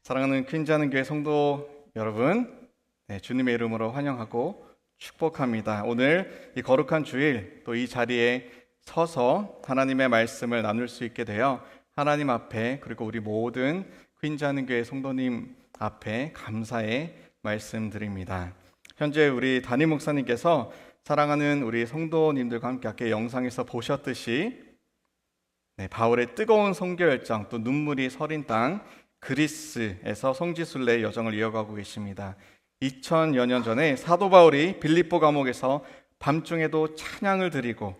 사랑하는 퀸즈하는 교회 성도 여러분, 주님의 이름으로 환영하고 축복합니다. 오늘 이 거룩한 주일 또 이 자리에 서서 하나님의 말씀을 나눌 수 있게 되어 하나님 앞에 그리고 우리 모든 퀸즈하는 교회 성도님 앞에 감사의 말씀드립니다. 현재 우리 담임 목사님께서 사랑하는 우리 성도님들과 함께 영상에서 보셨듯이 바울의 뜨거운 선교 열정 또 눈물이 서린 땅 그리스에서 성지순례의 여정을 이어가고 계십니다. 2000여 년 전에 사도 바울이 빌립보 감옥에서 밤중에도 찬양을 드리고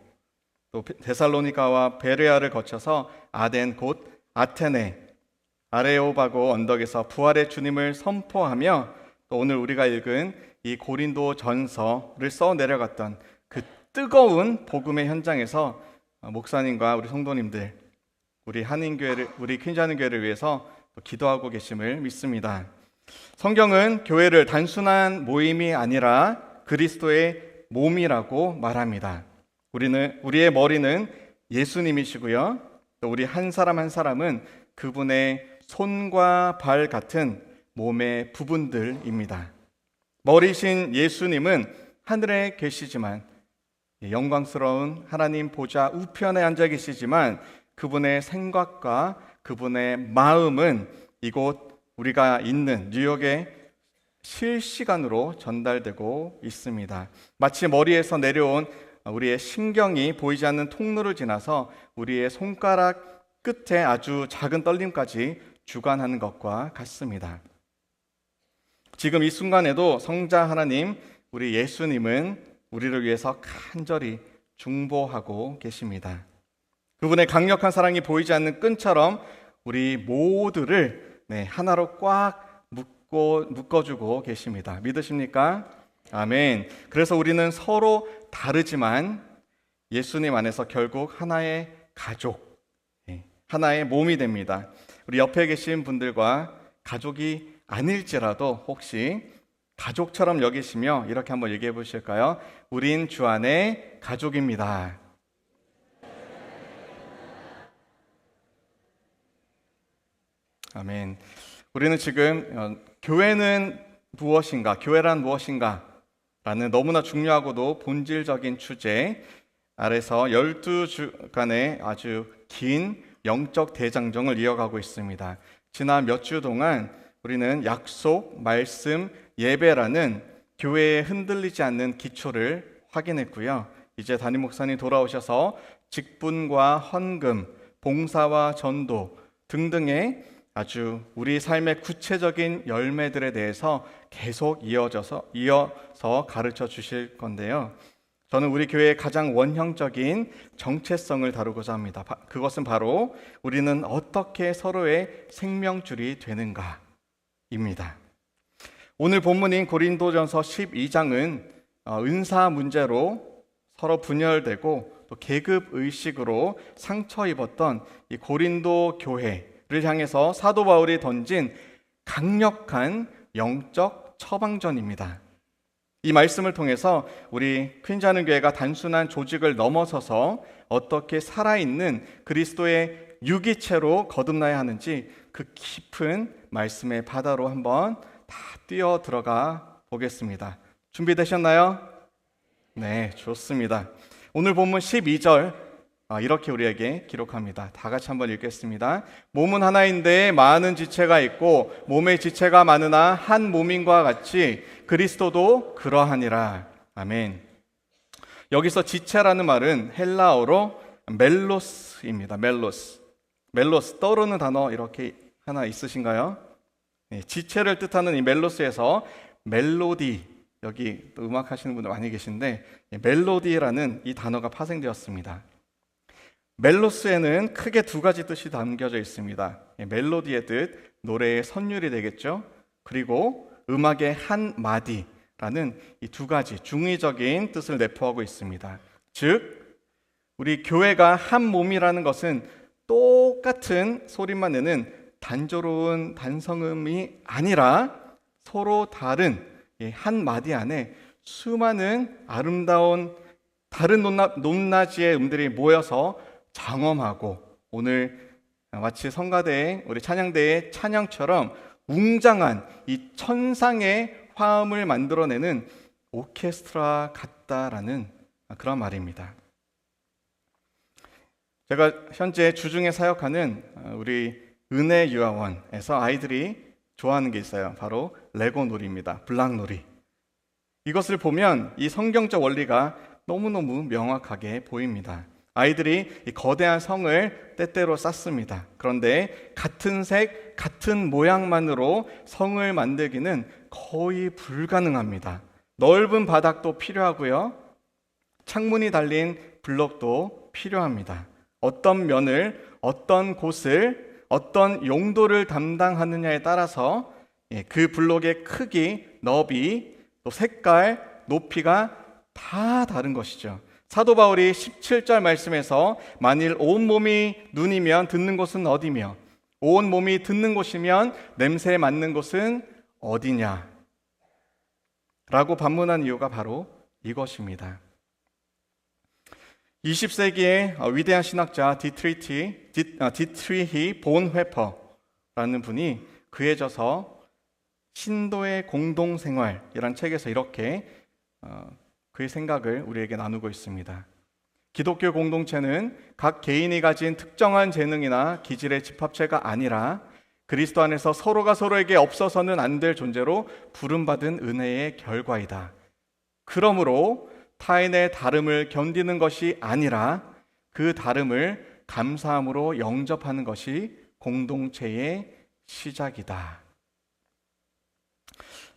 또 데살로니가와 베레아를 거쳐서 아덴 곧 아테네 아레오바고 언덕에서 부활의 주님을 선포하며 또 오늘 우리가 읽은 이 고린도 전서를 써 내려갔던 그 뜨거운 복음의 현장에서 목사님과 우리 성도님들 우리 한인교회를 우리 퀸즈하는 교회를 위해서 기도하고 계심을 믿습니다. 성경은 교회를 단순한 모임이 아니라 그리스도의 몸이라고 말합니다. 우리의 머리는 예수님이시고요. 또 우리 한 사람 한 사람은 그분의 손과 발 같은 몸의 부분들입니다. 머리신 예수님은 하늘에 계시지만 영광스러운 하나님 보좌 우편에 앉아 계시지만 그분의 생각과 그분의 마음은 이곳 우리가 있는 뉴욕에 실시간으로 전달되고 있습니다. 마치 머리에서 내려온 우리의 신경이 보이지 않는 통로를 지나서 우리의 손가락 끝에 아주 작은 떨림까지 주관하는 것과 같습니다. 지금 이 순간에도 성자 하나님, 우리 예수님은 우리를 위해서 간절히 중보하고 계십니다. 그분의 강력한 사랑이 보이지 않는 끈처럼 우리 모두를 하나로 꽉 묶어주고 계십니다. 믿으십니까? 아멘. 그래서 우리는 서로 다르지만 예수님 안에서 결국 하나의 가족, 하나의 몸이 됩니다. 우리 옆에 계신 분들과 가족이 아닐지라도 혹시 가족처럼 여기시며 이렇게 한번 얘기해 보실까요? 우린 주 안에 가족입니다. 아멘. 우리는 지금 교회는 무엇인가, 교회란 무엇인가 라는 너무나 중요하고도 본질적인 주제 아래서 12주간의 아주 긴 영적 대장정을 이어가고 있습니다. 지난 몇 주 동안 우리는 약속, 말씀, 예배라는 교회에 흔들리지 않는 기초를 확인했고요. 이제 담임 목사님 돌아오셔서 직분과 헌금, 봉사와 전도 등등의 아주 우리 삶의 구체적인 열매들에 대해서 계속 이어서 가르쳐 주실 건데요. 저는 우리 교회의 가장 원형적인 정체성을 다루고자 합니다. 그것은 바로 우리는 어떻게 서로의 생명줄이 되는가입니다. 오늘 본문인 고린도전서 12장은 은사 문제로 서로 분열되고 또 계급의식으로 상처 입었던 이 고린도 교회를 향해서 사도 바울이 던진 강력한 영적 처방전입니다. 이 말씀을 통해서 우리 퀸즈하는 교회가 단순한 조직을 넘어서서 어떻게 살아있는 그리스도의 유기체로 거듭나야 하는지 그 깊은 말씀의 바다로 한번 다 뛰어 들어가 보겠습니다. 준비되셨나요? 네, 좋습니다. 오늘 본문 12절 이렇게 우리에게 기록합니다. 다 같이 한번 읽겠습니다. 몸은 하나인데 많은 지체가 있고 몸의 지체가 많으나 한 몸인과 같이 그리스도도 그러하니라. 아멘. 여기서 지체라는 말은 헬라어로 멜로스입니다. 멜로스 떠오르는 단어 이렇게 하나 있으신가요? 지체를 뜻하는 이 멜로스에서 멜로디, 여기 음악 하시는 분들 많이 계신데 멜로디라는 이 단어가 파생되었습니다. 멜로스에는 크게 두 가지 뜻이 담겨져 있습니다. 멜로디의 뜻, 노래의 선율이 되겠죠. 그리고 음악의 한 마디라는 이 두 가지 중의적인 뜻을 내포하고 있습니다. 즉, 우리 교회가 한 몸이라는 것은 똑같은 소리만 내는 단조로운 단성음이 아니라 서로 다른 한 마디 안에 수많은 아름다운 다른 높낮이의 음들이 모여서 장엄하고 오늘 마치 성가대의 우리 찬양대의 찬양처럼 웅장한 이 천상의 화음을 만들어내는 오케스트라 같다라는 그런 말입니다. 제가 현재 주중에 사역하는 우리 은혜 유아원에서 아이들이 좋아하는 게 있어요. 바로 레고 놀이입니다. 블락놀이. 이것을 보면 이 성경적 원리가 너무너무 명확하게 보입니다. 아이들이 이 거대한 성을 때때로 쌓습니다. 그런데 같은 색, 같은 모양만으로 성을 만들기는 거의 불가능합니다. 넓은 바닥도 필요하고요. 창문이 달린 블럭도 필요합니다. 어떤 면을, 어떤 곳을, 어떤 용도를 담당하느냐에 따라서 그 블록의 크기, 너비, 또 색깔, 높이가 다 다른 것이죠. 사도 바울이 17절 말씀에서 만일 온 몸이 눈이면 듣는 곳은 어디며 온 몸이 듣는 곳이면 냄새에 맡는 곳은 어디냐 라고 반문한 이유가 바로 이것입니다. 20세기의 위대한 신학자 디트리히 본회퍼라는 분이 그에 져서 신도의 공동생활이라는 책에서 이렇게 그의 생각을 우리에게 나누고 있습니다. 기독교 공동체는 각 개인이 가진 특정한 재능이나 기질의 집합체가 아니라 그리스도 안에서 서로가 서로에게 없어서는 안 될 존재로 부름받은 은혜의 결과이다. 그러므로 타인의 다름을 견디는 것이 아니라 그 다름을 감사함으로 영접하는 것이 공동체의 시작이다.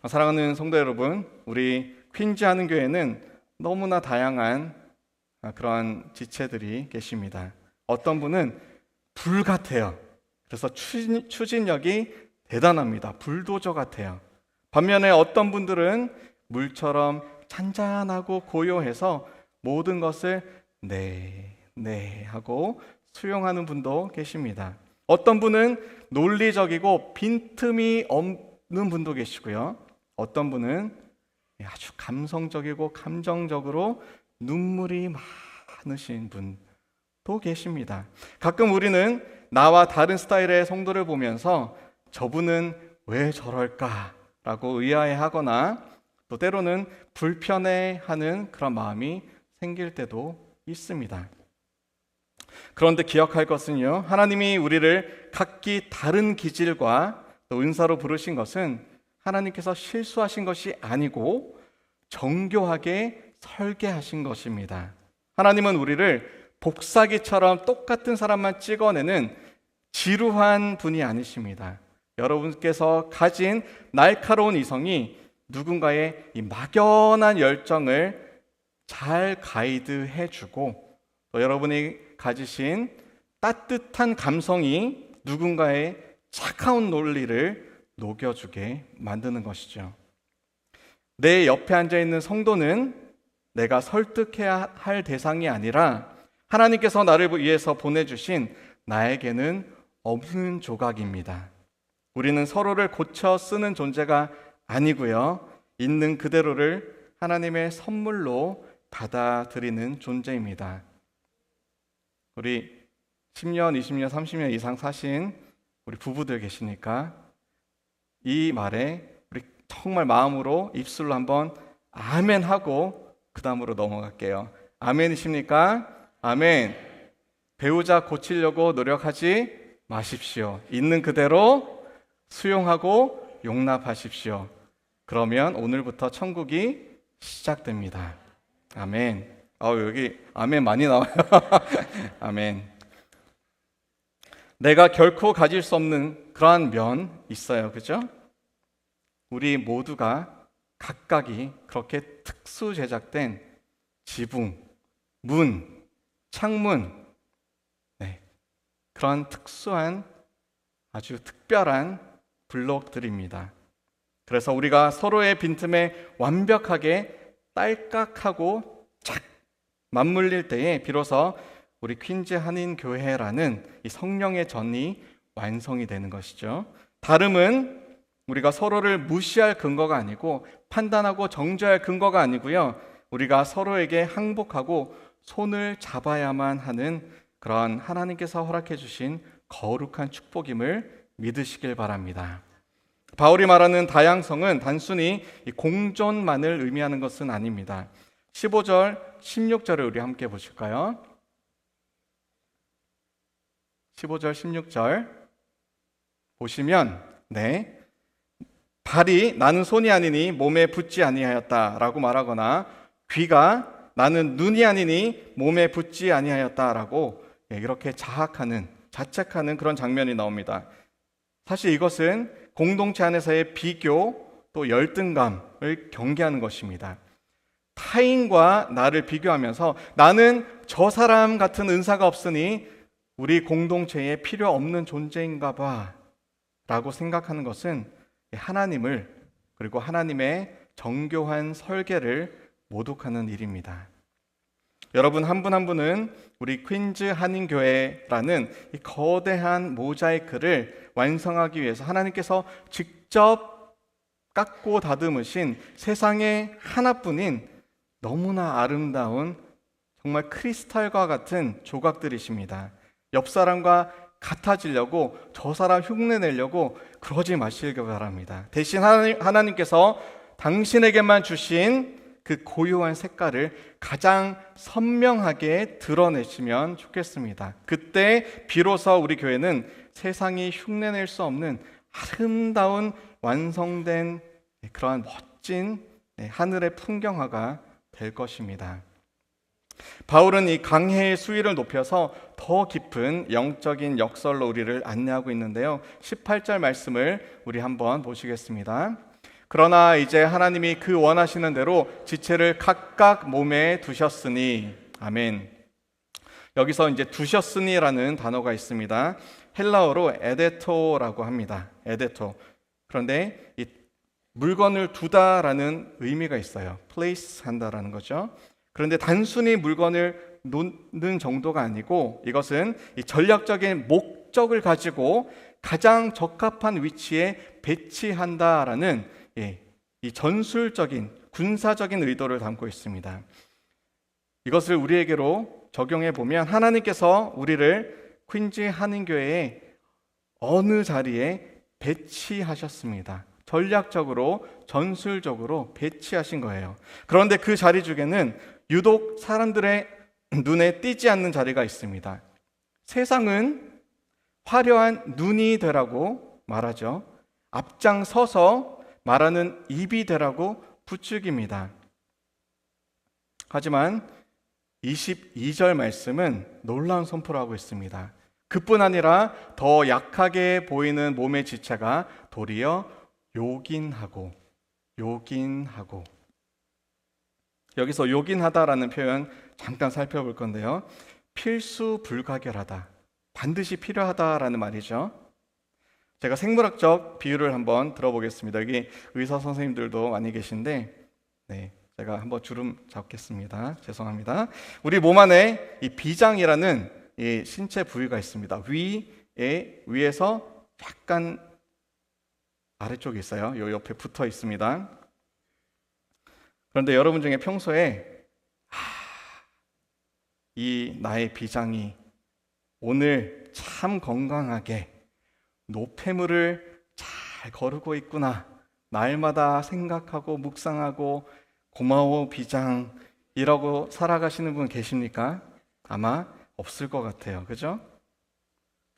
사랑하는 성도 여러분, 우리 퀸즈 하는 교회는 너무나 다양한 그러한 지체들이 계십니다. 어떤 분은 불 같아요. 그래서 추진력이 대단합니다. 불도저 같아요. 반면에 어떤 분들은 물처럼 잔잔하고 고요해서 모든 것을 네 하고 수용하는 분도 계십니다. 어떤 분은 논리적이고 빈틈이 없는 분도 계시고요. 어떤 분은 아주 감성적이고 감정적으로 눈물이 많으신 분도 계십니다. 가끔 우리는 나와 다른 스타일의 성도를 보면서 저분은 왜 저럴까라고 의아해하거나 또 때로는 불편해하는 그런 마음이 생길 때도 있습니다. 그런데 기억할 것은요, 하나님이 우리를 각기 다른 기질과 또 은사로 부르신 것은 하나님께서 실수하신 것이 아니고 정교하게 설계하신 것입니다. 하나님은 우리를 복사기처럼 똑같은 사람만 찍어내는 지루한 분이 아니십니다. 여러분께서 가진 날카로운 이성이 누군가의 이 막연한 열정을 잘 가이드해주고 또 여러분이 가지신 따뜻한 감성이 누군가의 차가운 논리를 녹여주게 만드는 것이죠. 내 옆에 앉아있는 성도는 내가 설득해야 할 대상이 아니라 하나님께서 나를 위해서 보내주신 나에게는 없는 조각입니다. 우리는 서로를 고쳐 쓰는 존재가 아니고요. 있는 그대로를 하나님의 선물로 받아들이는 존재입니다. 우리 10년, 20년, 30년 이상 사신 우리 부부들 계시니까 이 말에 우리 정말 마음으로 입술로 한번 아멘 하고 그 다음으로 넘어갈게요. 아멘이십니까? 아멘. 배우자 고치려고 노력하지 마십시오. 있는 그대로 수용하고 용납하십시오. 그러면 오늘부터 천국이 시작됩니다. 아멘. 여기 아멘 많이 나와요. 아멘. 내가 결코 가질 수 없는 그러한 면 있어요. 그죠? 우리 모두가 각각이 그렇게 특수 제작된 지붕, 문, 창문, 그런 특수한 아주 특별한 블록들입니다. 그래서 우리가 서로의 빈틈에 완벽하게 딸깍하고 착 맞물릴 때에 비로소 우리 퀸즈 한인교회라는 이 성령의 전이 완성이 되는 것이죠. 다름은 우리가 서로를 무시할 근거가 아니고 판단하고 정죄할 근거가 아니고요. 우리가 서로에게 항복하고 손을 잡아야만 하는 그런 하나님께서 허락해 주신 거룩한 축복임을 믿으시길 바랍니다. 바울이 말하는 다양성은 단순히 이 공존만을 의미하는 것은 아닙니다. 15절, 16절을 우리 함께 보실까요? 15절, 16절 보시면 발이 나는 손이 아니니 몸에 붙지 아니하였다라고 말하거나 귀가 나는 눈이 아니니 몸에 붙지 아니하였다라고 이렇게 자책하는 그런 장면이 나옵니다. 사실 이것은 공동체 안에서의 비교 또 열등감을 경계하는 것입니다. 타인과 나를 비교하면서 나는 저 사람 같은 은사가 없으니 우리 공동체에 필요 없는 존재인가 봐 라고 생각하는 것은 하나님을 그리고 하나님의 정교한 설계를 모독하는 일입니다. 여러분 한 분 한 분은 우리 퀸즈 한인교회라는 이 거대한 모자이크를 완성하기 위해서 하나님께서 직접 깎고 다듬으신 세상에 하나뿐인 너무나 아름다운 정말 크리스탈과 같은 조각들이십니다. 옆 사람과 같아지려고 저 사람 흉내내려고 그러지 마시길 바랍니다. 대신 하나님께서 당신에게만 주신 그 고유한 색깔을 가장 선명하게 드러내시면 좋겠습니다. 그때 비로소 우리 교회는 세상이 흉내낼 수 없는 아름다운 완성된 그러한 멋진 하늘의 풍경화가 될 것입니다. 바울은 이 강해의 수위를 높여서 더 깊은 영적인 역설로 우리를 안내하고 있는데요. 18절 말씀을 우리 한번 보시겠습니다. 그러나 이제 하나님이 그 원하시는 대로 지체를 각각 몸에 두셨으니, 아멘. 여기서 이제 두셨으니라는 단어가 있습니다. 헬라어로 에데토라고 합니다. 에데토. 그런데 이 물건을 두다라는 의미가 있어요. place 한다라는 거죠. 그런데 단순히 물건을 놓는 정도가 아니고 이것은 이 전략적인 목적을 가지고 가장 적합한 위치에 배치한다라는 이 전술적인 군사적인 의도를 담고 있습니다. 이것을 우리에게로 적용해 보면 하나님께서 우리를 퀸즈 한인교회의 어느 자리에 배치하셨습니다. 전략적으로 전술적으로 배치하신 거예요. 그런데 그 자리 중에는 유독 사람들의 눈에 띄지 않는 자리가 있습니다. 세상은 화려한 눈이 되라고 말하죠. 앞장서서 말하는 입이 되라고 부추깁니다. 하지만 22절 말씀은 놀라운 선포를 하고 있습니다. 그뿐 아니라 더 약하게 보이는 몸의 지체가 도리어 요긴하고 여기서 요긴하다라는 표현 잠깐 살펴볼 건데요. 필수 불가결하다, 반드시 필요하다라는 말이죠. 제가 생물학적 비유를 한번 들어보겠습니다. 여기 의사 선생님들도 많이 계신데 제가 한번 주름 잡겠습니다. 죄송합니다. 우리 몸 안에 이 비장이라는 이 신체 부위가 있습니다. 위에서 약간 아래쪽에 있어요. 요 옆에 붙어 있습니다. 그런데 여러분 중에 평소에 이 나의 비장이 오늘 참 건강하게 노폐물을 잘 거르고 있구나, 날마다 생각하고 묵상하고 고마워 비장 이라고 살아가시는 분 계십니까? 아마 없을 것 같아요. 그죠?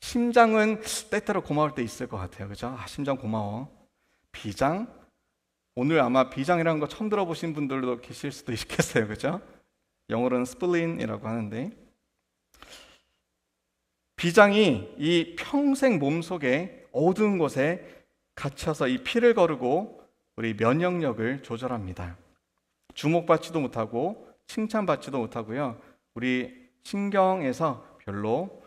심장은 때때로 고마울 때 있을 것 같아요. 그죠? 심장 고마워. 비장? 오늘 아마 비장이라는 거 처음 들어보신 분들도 계실 수도 있겠어요. 그죠? 영어로는 스플린이라고 하는데, 비장이 이 평생 몸속에 어두운 곳에 갇혀서 이 피를 거르고 우리 면역력을 조절합니다. 주목받지도 못하고 칭찬받지도 못하고요. 우리 신경에서 별로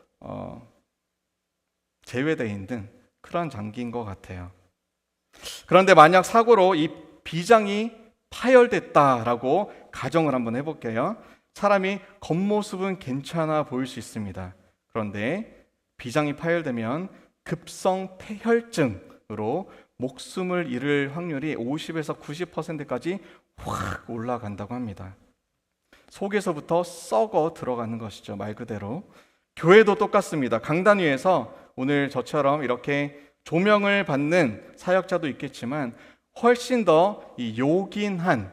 제외되어 있는 그런 장기인 것 같아요. 그런데 만약 사고로 이 비장이 파열됐다라고 가정을 한번 해볼게요. 사람이 겉모습은 괜찮아 보일 수 있습니다. 그런데 비장이 파열되면 급성 폐혈증으로 목숨을 잃을 확률이 50에서 90%까지 확 올라간다고 합니다. 속에서부터 썩어 들어가는 것이죠. 말 그대로. 교회도 똑같습니다. 강단 위에서 오늘 저처럼 이렇게 조명을 받는 사역자도 있겠지만 훨씬 더 이 요긴한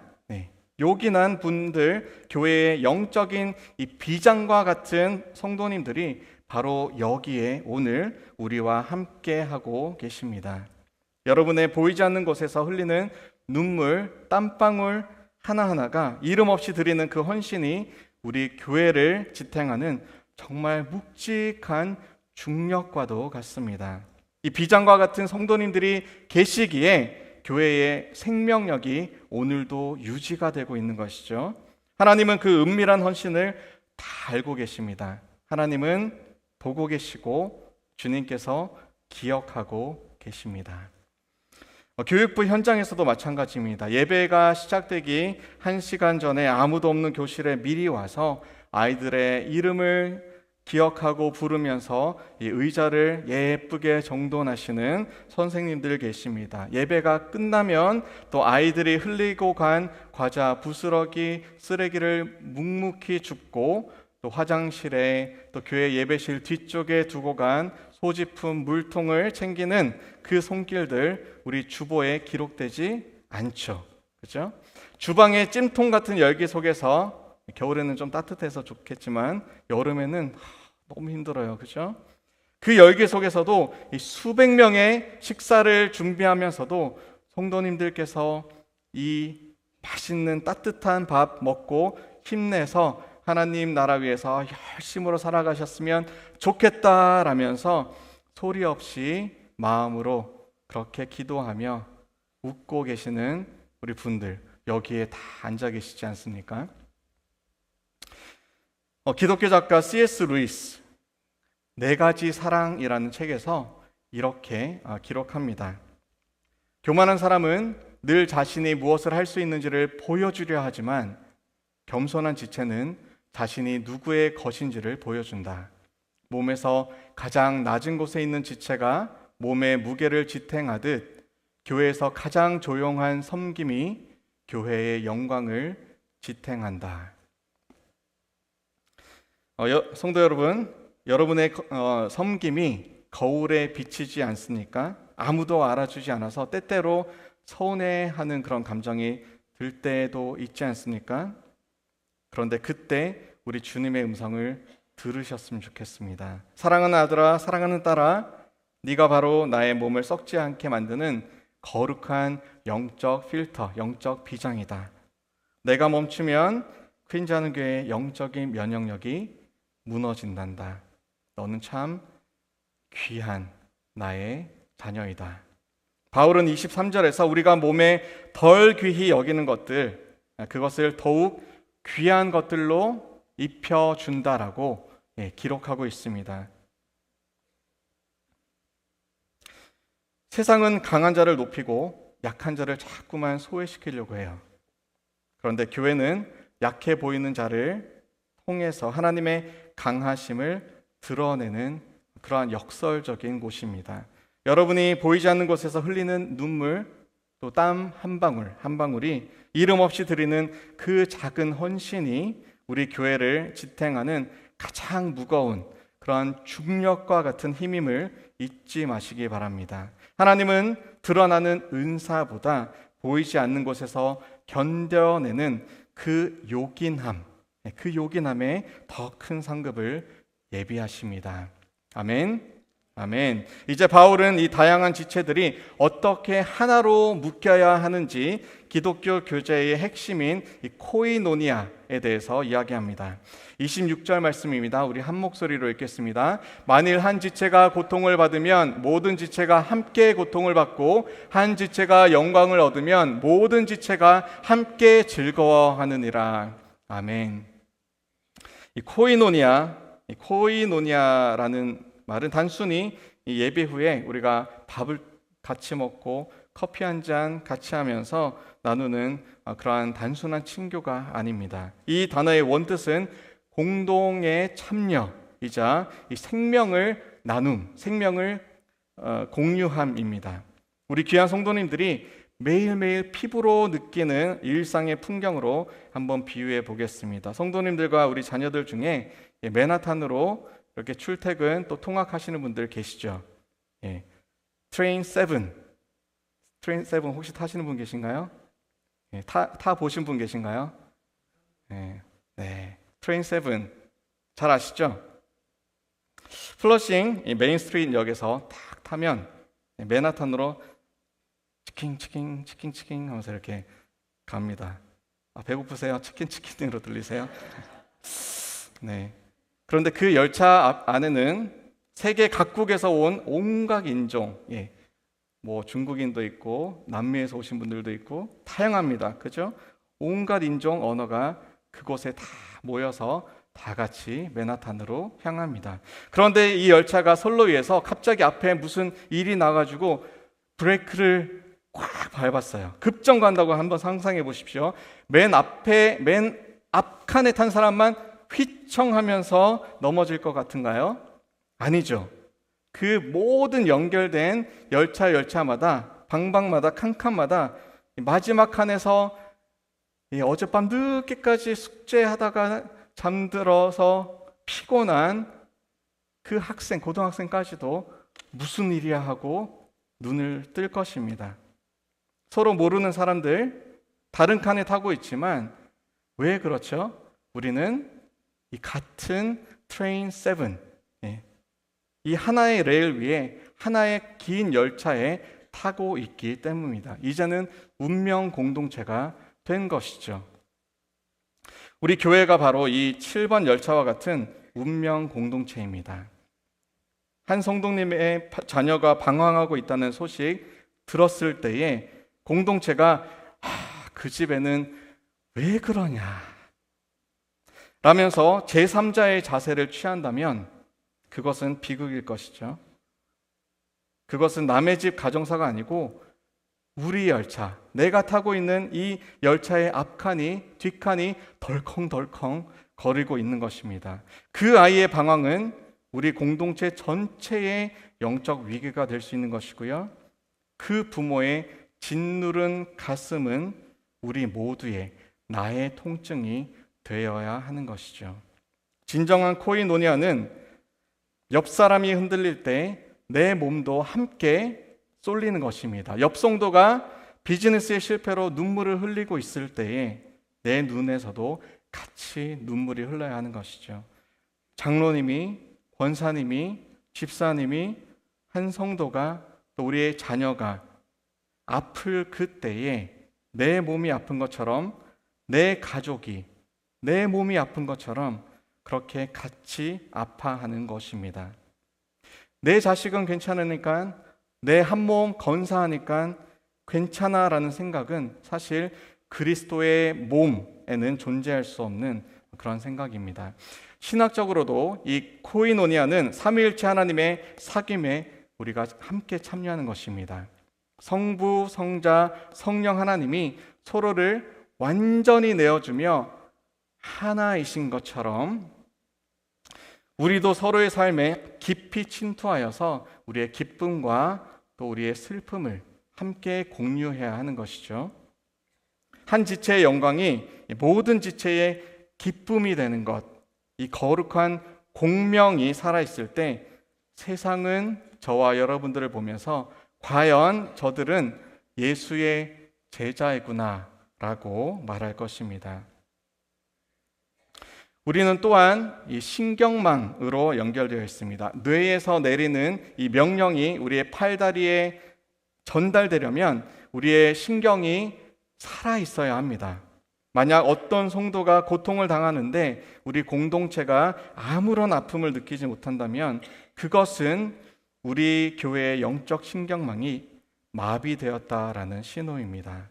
분들, 교회의 영적인 이 비장과 같은 성도님들이 바로 여기에 오늘 우리와 함께 하고 계십니다. 여러분의 보이지 않는 곳에서 흘리는 눈물, 땀방울 하나하나가 이름 없이 드리는 그 헌신이 우리 교회를 지탱하는 정말 묵직한 중력과도 같습니다. 이 비장과 같은 성도님들이 계시기에 교회의 생명력이 오늘도 유지가 되고 있는 것이죠. 하나님은 그 은밀한 헌신을 다 알고 계십니다. 하나님은 보고 계시고 주님께서 기억하고 계십니다. 교육부 현장에서도 마찬가지입니다. 예배가 시작되기 1시간 전에 아무도 없는 교실에 미리 와서 아이들의 이름을 기억하고 부르면서 이 의자를 예쁘게 정돈하시는 선생님들 계십니다. 예배가 끝나면 또 아이들이 흘리고 간 과자, 부스러기, 쓰레기를 묵묵히 줍고 또 화장실에 또 교회 예배실 뒤쪽에 두고 간 소지품 물통을 챙기는 그 손길들 우리 주보에 기록되지 않죠. 그렇죠? 주방의 찜통 같은 열기 속에서 겨울에는 좀 따뜻해서 좋겠지만 여름에는 너무 힘들어요. 그렇죠? 그 열기 속에서도 이 수백 명의 식사를 준비하면서도 성도님들께서 이 맛있는 따뜻한 밥 먹고 힘내서 하나님 나라 위해서 열심으로 살아가셨으면 좋겠다라면서 소리 없이 마음으로 그렇게 기도하며 웃고 계시는 우리 분들 여기에 다 앉아 계시지 않습니까? 기독교 작가 C.S. 루이스 네 가지 사랑이라는 책에서 이렇게 기록합니다. 교만한 사람은 늘 자신이 무엇을 할 수 있는지를 보여주려 하지만 겸손한 지체는 자신이 누구의 것인지를 보여준다. 몸에서 가장 낮은 곳에 있는 지체가 몸의 무게를 지탱하듯 교회에서 가장 조용한 섬김이 교회의 영광을 지탱한다. 성도 여러분, 여러분의 섬김이 거울에 비치지 않습니까? 아무도 알아주지 않아서 때때로 서운해하는 그런 감정이 들 때도 있지 않습니까? 그런데 그때 우리 주님의 음성을 들으셨으면 좋겠습니다. 사랑하는 아들아, 사랑하는 딸아, 네가 바로 나의 몸을 썩지 않게 만드는 거룩한 영적 필터, 영적 비장이다. 내가 멈추면 퀸즈하는 교회의 영적인 면역력이 무너진단다. 너는 참 귀한 나의 자녀이다. 바울은 23절에서 우리가 몸에 덜 귀히 여기는 것들, 그것을 더욱 귀한 것들로 입혀준다라고 기록하고 있습니다. 세상은 강한 자를 높이고 약한 자를 자꾸만 소외시키려고 해요. 그런데 교회는 약해 보이는 자를 통해서 하나님의 강하심을 드러내는 그러한 역설적인 곳입니다. 여러분이 보이지 않는 곳에서 흘리는 눈물, 또 땀 한 방울 한 방울이 이름 없이 드리는 그 작은 헌신이 우리 교회를 지탱하는 가장 무거운 그러한 중력과 같은 힘임을 잊지 마시기 바랍니다. 하나님은 드러나는 은사보다 보이지 않는 곳에서 견뎌내는 그 요긴함에 더 큰 상급을 예비하십니다. 아멘. 아멘. 이제 바울은 이 다양한 지체들이 어떻게 하나로 묶여야 하는지 기독교 교제의 핵심인 이 코이노니아에 대해서 이야기합니다. 26절 말씀입니다. 우리 한 목소리로 읽겠습니다. 만일 한 지체가 고통을 받으면 모든 지체가 함께 고통을 받고 한 지체가 영광을 얻으면 모든 지체가 함께 즐거워하느니라. 아멘. 이 코이노니아라는 말은 단순히 이 예배 후에 우리가 밥을 같이 먹고 커피 한 잔 같이 하면서 나누는 그러한 단순한 친교가 아닙니다. 이 단어의 원뜻은 공동의 참여이자 이 생명을 공유함입니다. 우리 귀한 성도님들이 매일매일 피부로 느끼는 일상의 풍경으로 한번 비유해 보겠습니다. 성도님들과 우리 자녀들 중에 맨하탄으로 이렇게 출퇴근 또 통학하시는 분들 계시죠? 트레인 7. 트레인 7 혹시 타시는 분 계신가요? 네, 타 보신 분 계신가요? 네. 트레인 7 잘 아시죠? 플러싱 이 메인 스트리트 역에서 딱 타면 맨하탄으로 치킨 하면서 이렇게 갑니다. 배고프세요? 치킨으로 들리세요? 네. 그런데 그 열차 안에는 세계 각국에서 온 온갖 인종, 뭐 중국인도 있고 남미에서 오신 분들도 있고 다양합니다. 그죠? 온갖 인종 언어가 그곳에 다 모여서 다 같이 맨하탄으로 향합니다. 그런데 이 열차가 선로위에서 갑자기 앞에 무슨 일이 나가지고 브레이크를 꽉 밟았어요. 급정 간다고 한번 상상해 보십시오. 맨 앞칸에 탄 사람만 휘청하면서 넘어질 것 같은가요? 아니죠. 그 모든 연결된 열차마다 방방마다 칸칸마다 마지막 칸에서 어젯밤 늦게까지 숙제하다가 잠들어서 피곤한 그 고등학생까지도 무슨 일이야 하고 눈을 뜰 것입니다. 서로 모르는 사람들, 다른 칸에 타고 있지만 왜 그렇죠? 우리는 이 같은 트레인 7, 이 하나의 레일 위에 하나의 긴 열차에 타고 있기 때문입니다. 이제는 운명 공동체가 된 것이죠. 우리 교회가 바로 이 7번 열차와 같은 운명 공동체입니다. 한 성도님의 자녀가 방황하고 있다는 소식 들었을 때에 공동체가 그 집에는 왜 그러냐 라면서 제3자의 자세를 취한다면 그것은 비극일 것이죠. 그것은 남의 집 가정사가 아니고 우리 열차, 내가 타고 있는 이 열차의 앞칸이 뒷칸이 덜컹덜컹 거리고 있는 것입니다. 그 아이의 방황은 우리 공동체 전체의 영적 위기가 될 수 있는 것이고요. 그 부모의 짓누른 가슴은 우리 모두의 나의 통증이 되어야 하는 것이죠. 진정한 코이노니아는 옆 사람이 흔들릴 때 내 몸도 함께 쏠리는 것입니다. 옆 성도가 비즈니스의 실패로 눈물을 흘리고 있을 때에 내 눈에서도 같이 눈물이 흘러야 하는 것이죠. 장로님이, 권사님이, 집사님이, 한 성도가 또 우리의 자녀가 아플 그때에 내 몸이 아픈 것처럼 내 가족이 내 몸이 아픈 것처럼 그렇게 같이 아파하는 것입니다. 내 자식은 괜찮으니까 내 한 몸 건사하니까 괜찮아라는 생각은 사실 그리스도의 몸에는 존재할 수 없는 그런 생각입니다. 신학적으로도 이 코이노니아는 삼위일체 하나님의 사귐에 우리가 함께 참여하는 것입니다. 성부, 성자, 성령 하나님이 서로를 완전히 내어주며 하나이신 것처럼 우리도 서로의 삶에 깊이 침투하여서 우리의 기쁨과 또 우리의 슬픔을 함께 공유해야 하는 것이죠. 한 지체의 영광이 모든 지체의 기쁨이 되는 것, 이 거룩한 공명이 살아있을 때 세상은 저와 여러분들을 보면서 과연 저들은 예수의 제자이구나 라고 말할 것입니다. 우리는 또한 이 신경망으로 연결되어 있습니다. 뇌에서 내리는 이 명령이 우리의 팔다리에 전달되려면 우리의 신경이 살아 있어야 합니다. 만약 어떤 성도가 고통을 당하는데 우리 공동체가 아무런 아픔을 느끼지 못한다면 그것은 우리 교회의 영적 신경망이 마비되었다라는 신호입니다.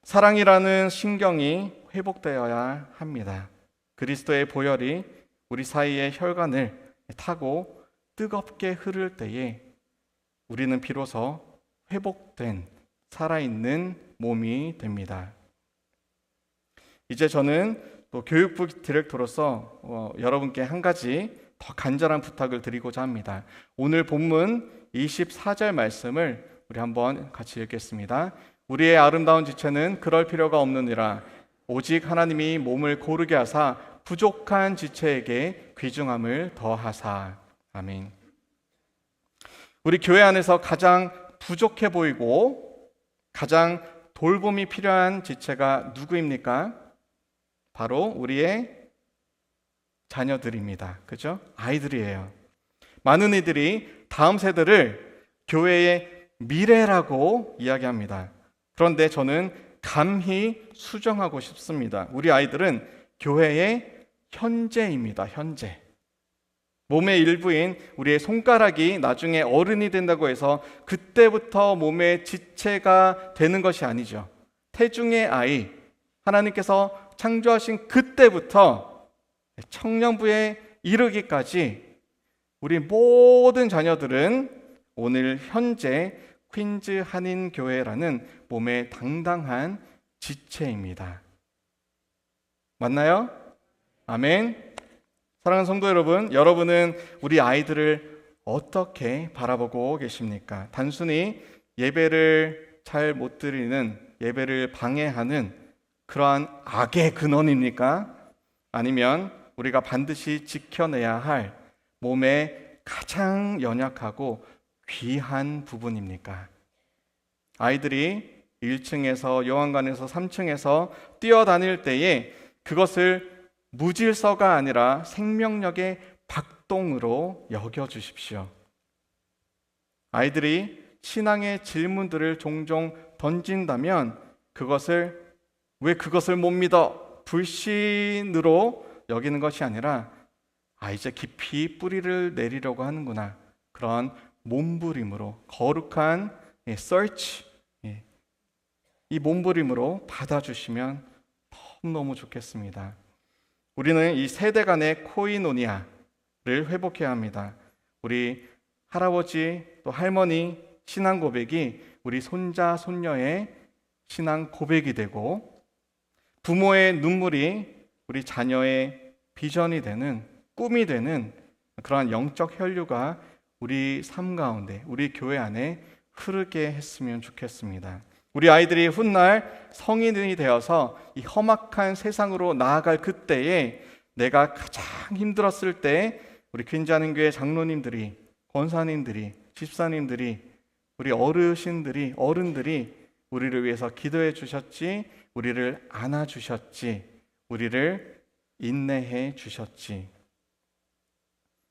사랑이라는 신경이 회복되어야 합니다. 그리스도의 보혈이 우리 사이의 혈관을 타고 뜨겁게 흐를 때에 우리는 비로소 회복된 살아있는 몸이 됩니다. 이제 저는 또 교육부 디렉터로서 여러분께 한 가지 더 간절한 부탁을 드리고자 합니다. 오늘 본문 24절 말씀을 우리 한번 같이 읽겠습니다. 우리의 아름다운 지체는 그럴 필요가 없느니라. 오직 하나님이 몸을 고르게 하사 부족한 지체에게 귀중함을 더하사. 아멘. 우리 교회 안에서 가장 부족해 보이고 가장 돌봄이 필요한 지체가 누구입니까? 바로 우리의 자녀들입니다. 그죠? 아이들이에요. 많은 이들이 다음 세대를 교회의 미래라고 이야기합니다. 그런데 저는 감히 수정하고 싶습니다. 우리 아이들은 교회의 현재입니다. 현재. 몸의 일부인 우리의 손가락이 나중에 어른이 된다고 해서 그때부터 몸의 지체가 되는 것이 아니죠. 태중의 아이, 하나님께서 창조하신 그때부터 청년부에 이르기까지 우리 모든 자녀들은 오늘 현재 퀸즈 한인교회라는 몸의 당당한 지체입니다. 맞나요? 아멘. 사랑하는 성도 여러분, 여러분은 우리 아이들을 어떻게 바라보고 계십니까? 단순히 예배를 잘 못 드리는, 예배를 방해하는 그러한 악의 근원입니까? 아니면 우리가 반드시 지켜내야 할 몸의 가장 연약하고 귀한 부분입니까? 아이들이 1층에서 요한관에서 3층에서 뛰어다닐 때에 그것을 무질서가 아니라 생명력의 박동으로 여겨주십시오. 아이들이 신앙의 질문들을 종종 던진다면 왜 그것을 못 믿어? 불신으로 여기는 것이 아니라 이제 깊이 뿌리를 내리려고 하는구나. 그런 몸부림으로, 거룩한 search, 이 몸부림으로 받아주시면 너무 좋겠습니다. 우리는 이 세대 간의 코이노니아를 회복해야 합니다. 우리 할아버지 또 할머니 신앙 고백이 우리 손자 손녀의 신앙 고백이 되고, 부모의 눈물이 우리 자녀의 비전이 되는, 꿈이 되는 그러한 영적 혈류가 우리 삶 가운데, 우리 교회 안에 흐르게 했으면 좋겠습니다. 우리 아이들이 훗날 성인이 되어서 이 험악한 세상으로 나아갈 그때에 내가 가장 힘들었을 때 우리 퀸즈 한인교회 장로님들이, 권사님들이, 집사님들이, 우리 어른들이 우리를 위해서 기도해 주셨지, 우리를 안아주셨지, 우리를 인내해 주셨지.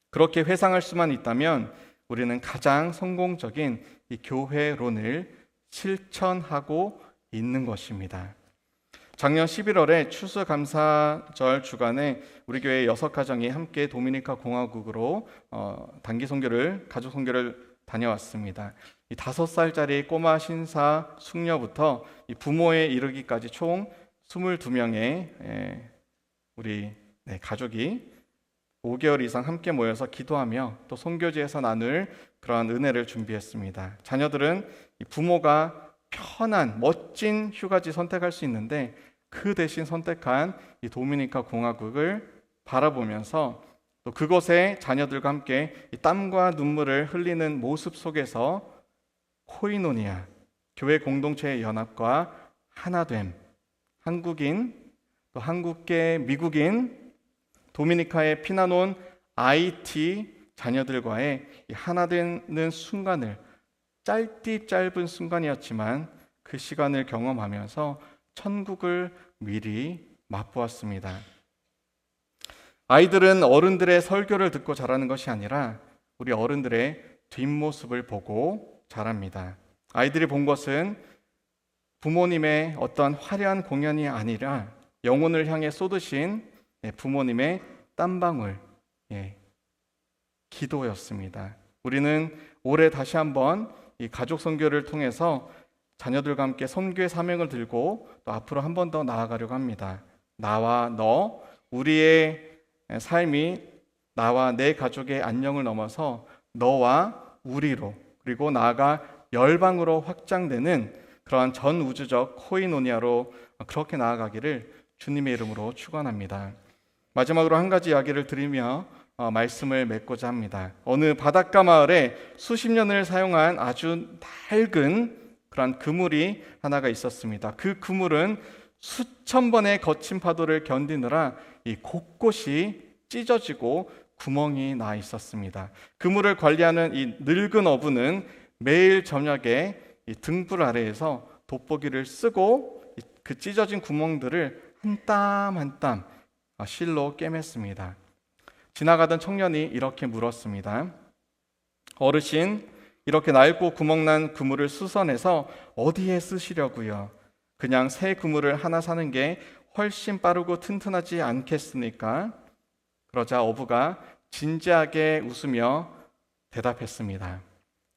그렇게 회상할 수만 있다면 우리는 가장 성공적인 이 교회론을 실천하고 있는 것입니다. 작년 11월에 추수감사절 주간에 우리 교회 6가정이 함께 도미니카 공화국으로 단기 선교를, 가족 선교를 다녀왔습니다. 이 5살짜리 꼬마 신사 숙녀부터 이 부모에 이르기까지 총 22명의 우리 가족이 5개월 이상 함께 모여서 기도하며 또 선교지에서 나눌 그러한 은혜를 준비했습니다. 자녀들은 부모가 편한 멋진 휴가지 선택할 수 있는데 그 대신 선택한 이 도미니카 공화국을 바라보면서 또 그곳에 자녀들과 함께 이 땀과 눈물을 흘리는 모습 속에서 코이노니아, 교회 공동체의 연합과 하나됨, 한국인, 또 한국계 미국인, 도미니카에 피난온 IT 자녀들과의 하나되는 순간을, 짧은 순간이었지만 그 시간을 경험하면서 천국을 미리 맛보았습니다. 아이들은 어른들의 설교를 듣고 자라는 것이 아니라 우리 어른들의 뒷모습을 보고 자랍니다. 아이들이 본 것은 부모님의 어떤 화려한 공연이 아니라 영혼을 향해 쏟으신 부모님의 땀방울, 기도였습니다. 우리는 올해 다시 한번 이 가족 선교를 통해서 자녀들과 함께 선교의 사명을 들고 또 앞으로 한 번 더 나아가려고 합니다. 나와 너, 우리의 삶이 나와 내 가족의 안녕을 넘어서 너와 우리로, 그리고 나아가 열방으로 확장되는 그러한 전 우주적 코이노니아로 그렇게 나아가기를 주님의 이름으로 축원합니다. 마지막으로 한 가지 이야기를 드리며 말씀을 맺고자 합니다. 어느 바닷가 마을에 수십 년을 사용한 아주 낡은 그런 그물이 하나가 있었습니다. 그 그물은 수천 번의 거친 파도를 견디느라 이 곳곳이 찢어지고 구멍이 나 있었습니다. 그물을 관리하는 이 늙은 어부는 매일 저녁에 이 등불 아래에서 돋보기를 쓰고 그 찢어진 구멍들을 한 땀 한 땀 실로 꿰맸습니다. 지나가던 청년이 이렇게 물었습니다. 어르신, 이렇게 낡고 구멍난 그물을 수선해서 어디에 쓰시려고요? 그냥 새 그물을 하나 사는 게 훨씬 빠르고 튼튼하지 않겠습니까? 그러자 어부가 진지하게 웃으며 대답했습니다.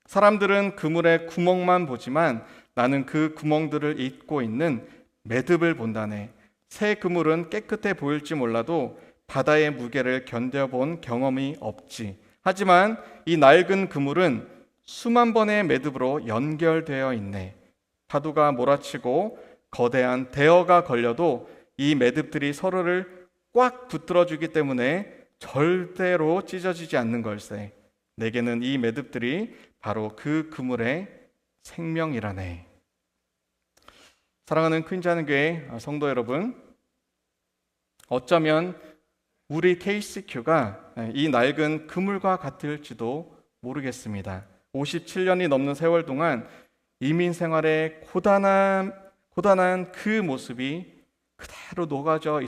사람들은 그물의 구멍만 보지만 나는 그 구멍들을 잇고 있는 매듭을 본다네. 새 그물은 깨끗해 보일지 몰라도 바다의 무게를 견뎌본 경험이 없지. 하지만 이 낡은 그물은 수만 번의 매듭으로 연결되어 있네. 파도가 몰아치고 거대한 대어가 걸려도 이 매듭들이 서로를 꽉 붙들어주기 때문에 절대로 찢어지지 않는 걸세. 내게는 이 매듭들이 바로 그 그물의 생명이라네. 사랑하는 퀸즈 하는 교회 성도 여러분, 어쩌면 우리 KCQ가 이 낡은 그물과 같을지도 모르겠습니다. 57년이 넘는 세월 동안 이민 생활의 고단한 그 모습이 그대로 녹아져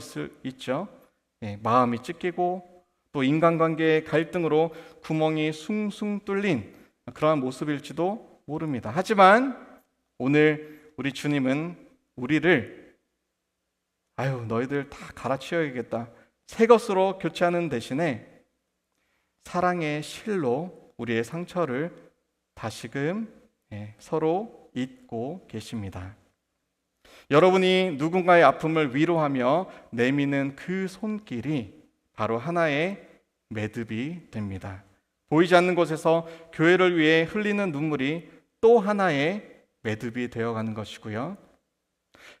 있죠. 마음이 찢기고 또 인간관계의 갈등으로 구멍이 숭숭 뚫린 그러한 모습일지도 모릅니다. 하지만 오늘 우리 주님은 우리를 너희들 다 갈아치워야겠다, 새 것으로 교체하는 대신에 사랑의 실로 우리의 상처를 다시금 서로 잊고 계십니다. 여러분이 누군가의 아픔을 위로하며 내미는 그 손길이 바로 하나의 매듭이 됩니다. 보이지 않는 곳에서 교회를 위해 흘리는 눈물이 또 하나의 매듭이 되어가는 것이고요.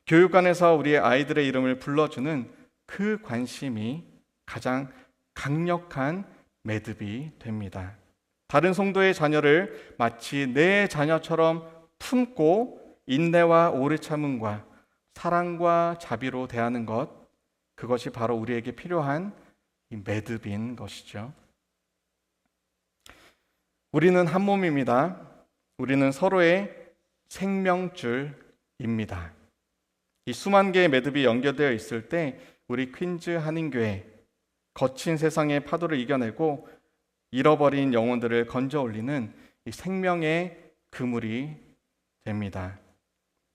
교육관에서 우리의 아이들의 이름을 불러주는 그 관심이 가장 강력한 매듭이 됩니다. 다른 성도의 자녀를 마치 내 자녀처럼 품고 인내와 오래 참음과 사랑과 자비로 대하는 것, 그것이 바로 우리에게 필요한 이 매듭인 것이죠. 우리는 한 몸입니다. 우리는 서로의 생명줄입니다. 이 수만 개의 매듭이 연결되어 있을 때 우리 퀸즈 한인교회, 거친 세상의 파도를 이겨내고 잃어버린 영혼들을 건져 올리는 이 생명의 그물이 됩니다.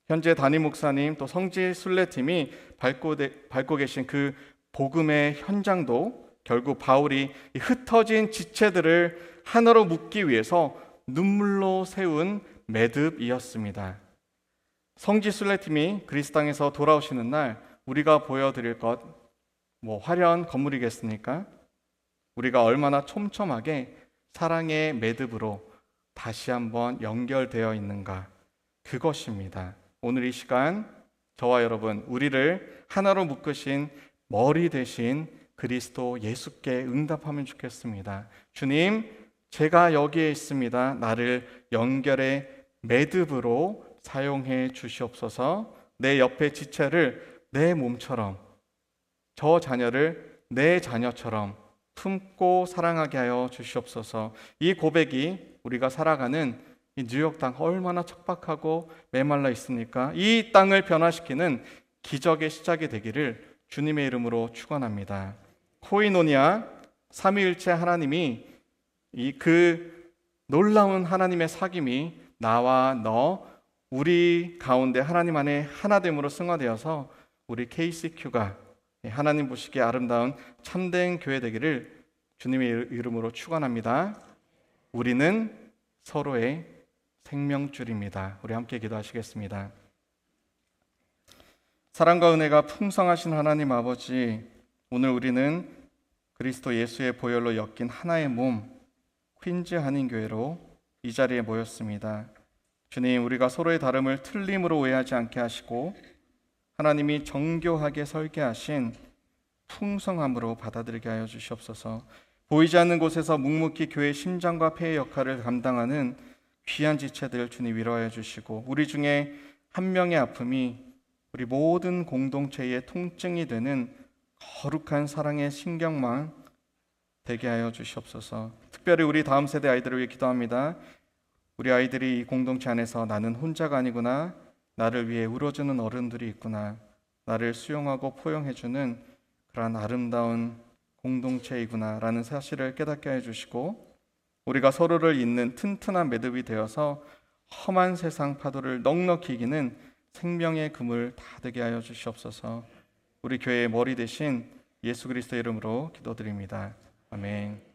현재 담임 목사님 또 성지 순례팀이 밟고 계신 그 복음의 현장도 결국 바울이 이 흩어진 지체들을 하나로 묶기 위해서 눈물로 세운 매듭이었습니다. 성지 순례팀이 그리스 땅에서 돌아오시는 날 우리가 보여드릴 것, 화려한 건물이겠습니까? 우리가 얼마나 촘촘하게 사랑의 매듭으로 다시 한번 연결되어 있는가, 그것입니다. 오늘 이 시간 저와 여러분, 우리를 하나로 묶으신 머리 대신 그리스도 예수께 응답하면 좋겠습니다. 주님, 제가 여기에 있습니다. 나를 연결의 매듭으로 사용해 주시옵소서. 내 옆에 지체를 내 몸처럼, 저 자녀를 내 자녀처럼 품고 사랑하게 하여 주시옵소서. 이 고백이 우리가 살아가는 이 뉴욕 땅 얼마나 척박하고 메말라 있습니까? 이 땅을 변화시키는 기적의 시작이 되기를 주님의 이름으로 축원합니다. 코이노니아, 삼위일체 하나님이 그 놀라운 하나님의 사귐이 나와 너, 우리 가운데 하나님 안에 하나됨으로 승화되어서 우리 KCQ가 하나님 보시기에 아름다운 참된 교회 되기를 주님의 이름으로 축원합니다. 우리는 서로의 생명줄입니다. 우리 함께 기도하시겠습니다. 사랑과 은혜가 풍성하신 하나님 아버지, 오늘 우리는 그리스도 예수의 보혈로 엮인 하나의 몸, 퀸즈 한인교회로 이 자리에 모였습니다. 주님, 우리가 서로의 다름을 틀림으로 오해하지 않게 하시고 하나님이 정교하게 설계하신 풍성함으로 받아들이게 하여 주시옵소서. 보이지 않는 곳에서 묵묵히 교회의 심장과 폐의 역할을 감당하는 귀한 지체들 주님 위로하여 주시고, 우리 중에 한 명의 아픔이 우리 모든 공동체의 통증이 되는 거룩한 사랑의 신경망 되게 하여 주시옵소서. 특별히 우리 다음 세대 아이들을 위해 기도합니다. 우리 아이들이 이 공동체 안에서 나는 혼자가 아니구나, 나를 위해 울어주는 어른들이 있구나, 나를 수용하고 포용해주는 그러한 아름다운 공동체이구나 라는 사실을 깨닫게 해주시고, 우리가 서로를 잇는 튼튼한 매듭이 되어서 험한 세상 파도를 넉넉히 이기는 생명의 그물 다 되게 하여 주시옵소서. 우리 교회의 머리 대신 예수 그리스도 이름으로 기도드립니다. 아멘.